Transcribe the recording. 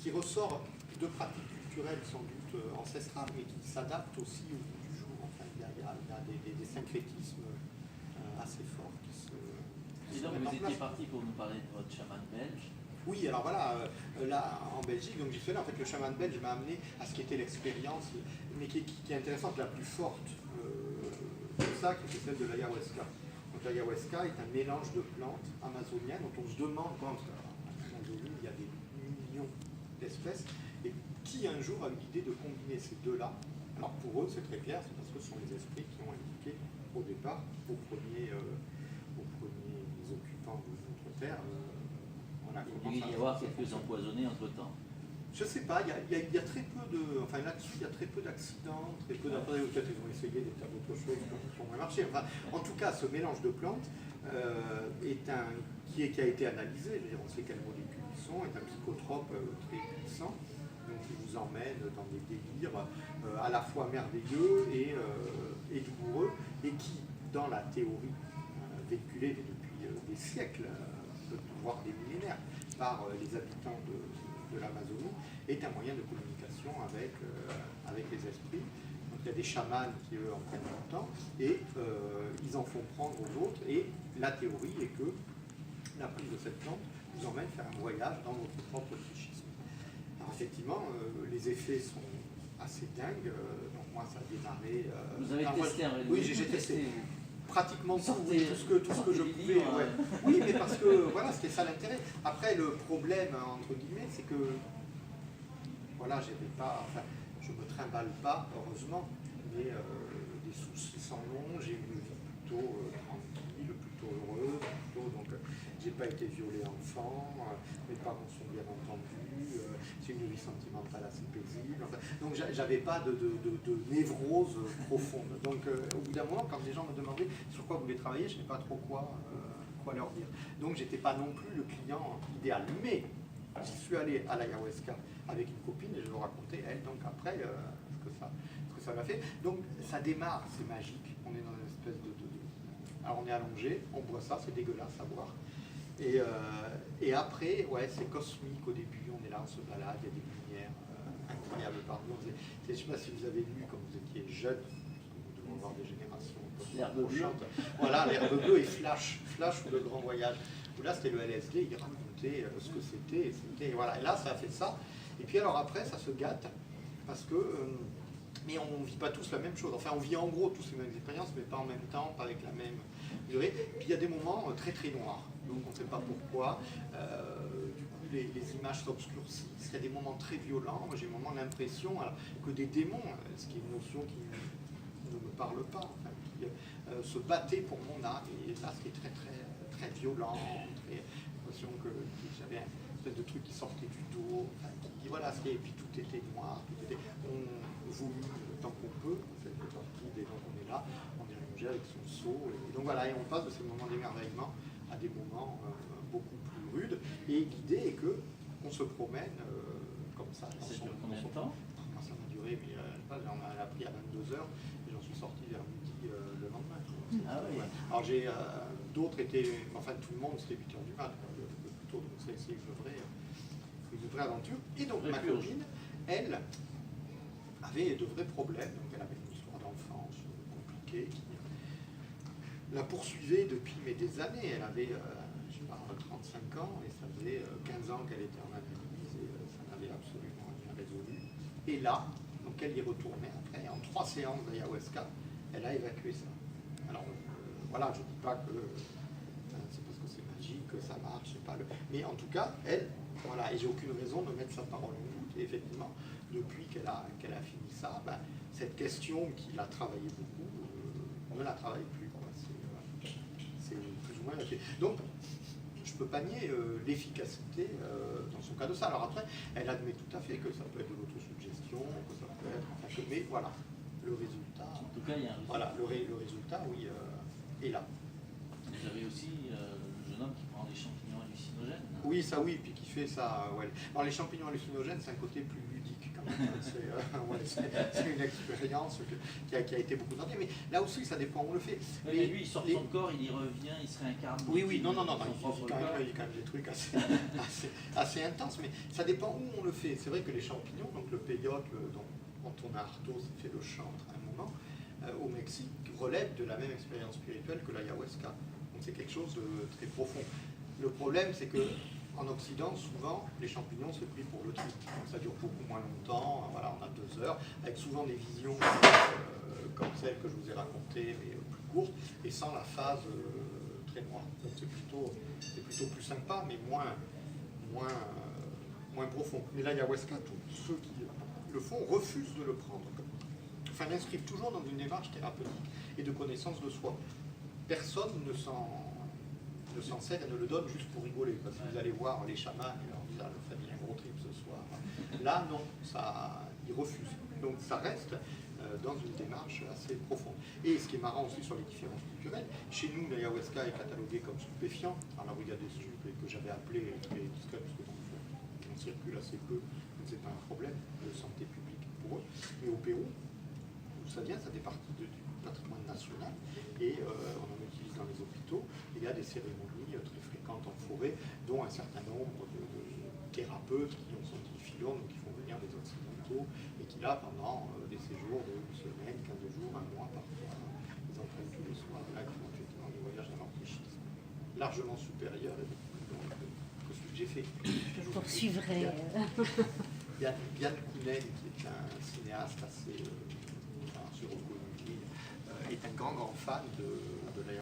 qui ressort de pratiques culturelles sans doute ancestrales, mais qui s'adaptent aussi au goût du jour. Enfin, il y a des syncrétismes assez forts qui se Et donc vous étiez parti pour nous parler de votre chaman belge. Oui, alors voilà, là en Belgique, donc j'y suis allé, en fait le chaman belge m'a amené à ce qui était l'expérience, mais qui est intéressante, la plus forte de ça, qui est celle de l'ayahuasca. Donc l'ayahuasca est un mélange de plantes amazoniennes dont on se demande, quand en Amazonie il y a des millions d'espèces, et qui un jour a eu l'idée de combiner ces deux-là. Alors pour eux c'est très clair, c'est parce que ce sont les esprits qui ont indiqué au départ, aux premiers occupants de notre terre, Il doit y avoir quelques empoisonnés entre-temps. Je sais pas, il y a très peu de. Enfin là-dessus, il y a très peu d'accidents, très peu d'après, peut-être ils ont essayé des tas d'autres choses qui ont moins marché. Enfin, en tout cas, ce mélange de plantes qui a été analysé, je veux dire, on sait quelles molécules ils sont, est un psychotrope très puissant, donc qui vous emmène dans des délires à la fois merveilleux et douloureux, et qui, dans la théorie véhiculée depuis des siècles, voire des millénaires, par les habitants de l'Amazonie, est un moyen de communication avec les esprits. Donc il y a des chamans qui, eux, en prennent longtemps, et ils en font prendre aux autres, et la théorie est que la prise de cette plante vous emmène faire un voyage dans votre propre psychisme. Alors effectivement, les effets sont assez dingues, donc moi ça a démarré... Vous avez testé un réseau? Oui, j'ai testé. Pratiquement tout ce que je pouvais. Livres, ouais. Oui, mais parce que voilà, c'était ça l'intérêt. Après, le problème, entre guillemets, c'est que voilà, j'avais pas, enfin, je me trimballe pas, heureusement, mais des soucis sans nom, j'ai eu une vie plutôt tranquille, plutôt heureuse, donc j'ai pas été violé enfant, mes parents sont bien entendus, j'ai une vie sentimentale assez paisible, enfin, donc j'avais pas de névrose profonde. Donc au bout d'un moment, quand les gens me demandaient sur quoi vous voulez travailler, je ne savais pas trop quoi leur dire. Donc j'étais pas non plus le client idéal. Mais je suis allé à l'ayahuasca avec une copine et je vais vous raconter, elle, donc après, ce que ça m'a fait. Donc ça démarre, c'est magique, on est dans une espèce de... Alors on est allongé, on boit ça, c'est dégueulasse à boire. Et après, ouais, c'est cosmique au début, on est là, on se balade, il y a des lumières incroyables partout. Je ne sais pas si vous avez lu quand vous étiez jeune, parce que nous devons avoir des générations l'herbe bleue. Voilà, l'herbe bleue et Flash ou le grand voyage. Où là, c'était le LSD, il racontait ce que c'était, voilà. Et là, ça a fait ça. Et puis alors après, ça se gâte, parce que... mais on ne vit pas tous la même chose. Enfin, on vit en gros tous les mêmes expériences, mais pas en même temps, pas avec la même durée. Puis il y a des moments très très noirs, donc on ne sait pas pourquoi. Du coup, les images s'obscurcissent. Il y a des moments très violents. Moi, j'ai un moment l'impression que des démons, ce qui est une notion qui ne me parle pas, enfin, qui se battaient pour mon âme. Et là, c'était très très très violent. J'ai l'impression que j'avais une espèce de truc qui sortait du dos. Enfin, voilà, et puis tout était noir. On vomit tant qu'on peut. Ça fait partie dès lors qu'on est là. On est allongé avec son seau. Et donc voilà, et on passe de ces moments d'émerveillement à des moments beaucoup plus rudes. Et l'idée est qu'on se promène comme ça. Ça dure combien de temps? Ça m'a duré, mais on a pris à 22h et j'en suis sorti vers midi le lendemain. Ah oui. Alors j'ai d'autres étaient, enfin tout le monde c'était 8h du mat, plutôt, donc c'est une vraie aventure. Et donc ma copine, elle avait de vrais problèmes, donc elle avait une histoire d'enfance compliquée qui la poursuivait depuis des années. Elle avait, je sais pas, 35 ans et ça faisait 15 ans qu'elle était en analyse et ça n'avait absolument rien résolu. Et là, donc elle y retournait après, en 3 séances d'ayahuasca, elle a évacué ça. Alors voilà, je ne dis pas que c'est parce que c'est magique que ça marche, c'est pas le... mais en tout cas, elle, voilà, et j'ai aucune raison de mettre sa parole en doute. Et effectivement, depuis qu'elle a fini ça, ben, cette question qui l'a travaillé beaucoup, ne la travaille plus. C'est plus ou moins la... Donc, je peux pas nier l'efficacité dans son cas de ça. Alors après, elle admet tout à fait que ça peut être de l'autosuggestion, que ça peut être... Enfin, mais voilà, le résultat... En tout cas, il y a un résultat. Voilà, le résultat, oui, est là. Vous avez aussi le jeune homme qui prend des champignons hallucinogène. Oui, ça oui, puis qui fait ça. Ouais. Alors les champignons hallucinogènes, c'est un côté plus ludique quand même. C'est une expérience qui a été beaucoup tentée. Mais là aussi, ça dépend où on le fait. Mais lui, il sort de son corps, il y revient, il se réincarne. Oui, non, il y a quand même des trucs assez intenses, mais ça dépend où on le fait. C'est vrai que les champignons, donc le peyote, dont on a Artaud s'est fait le chantre à un moment, au Mexique, relèvent de la même expérience spirituelle que l'ayahuasca. Donc c'est quelque chose de très profond. Le problème, c'est que en Occident, souvent, les champignons, c'est pris pour le truc. Donc ça dure beaucoup moins longtemps. Voilà, on a 2 heures, avec souvent des visions comme celle que je vous ai racontée, mais plus courtes, et sans la phase très noire. Donc c'est plutôt plus sympa, mais moins profond. Mais l'ayahuasca, tous ceux qui le font refusent de le prendre. Enfin, l'inscrivent toujours dans une démarche thérapeutique et de connaissance de soi. Personne ne s'en sert et ne le donne juste pour rigoler. Parce que vous allez voir les chamans et leur disent, ah, ça fait un gros trip ce soir. Là, non, ils refusent. Donc ça reste dans une démarche assez profonde. Et ce qui est marrant aussi sur les différences culturelles, chez nous, l'ayahuasca est catalogué comme stupéfiant par la brigade des stupes, et que j'avais appelé les discrets, parce que on circule assez peu, donc c'est pas un problème de santé publique pour eux. Mais au Pérou, d'où ça vient, ça fait partie du patrimoine national, et on en utilise dans les hôpitaux. Il y a des cérémonies très fréquentes en forêt, dont un certain nombre de thérapeutes qui ont senti le filon, donc qui font venir des occidentaux, et qui là, pendant des séjours de 1 semaine, 15 jours, 1 mois parfois, ils entraînent tous les soirs, là, qui font effectivement des voyages dans l'antichisme, largement supérieurs et beaucoup plus longs que celui que j'ai fait. Je poursuivrai. Yann Kounen, qui est un cinéaste assez reconnu, est un grand fan de l'aéroport.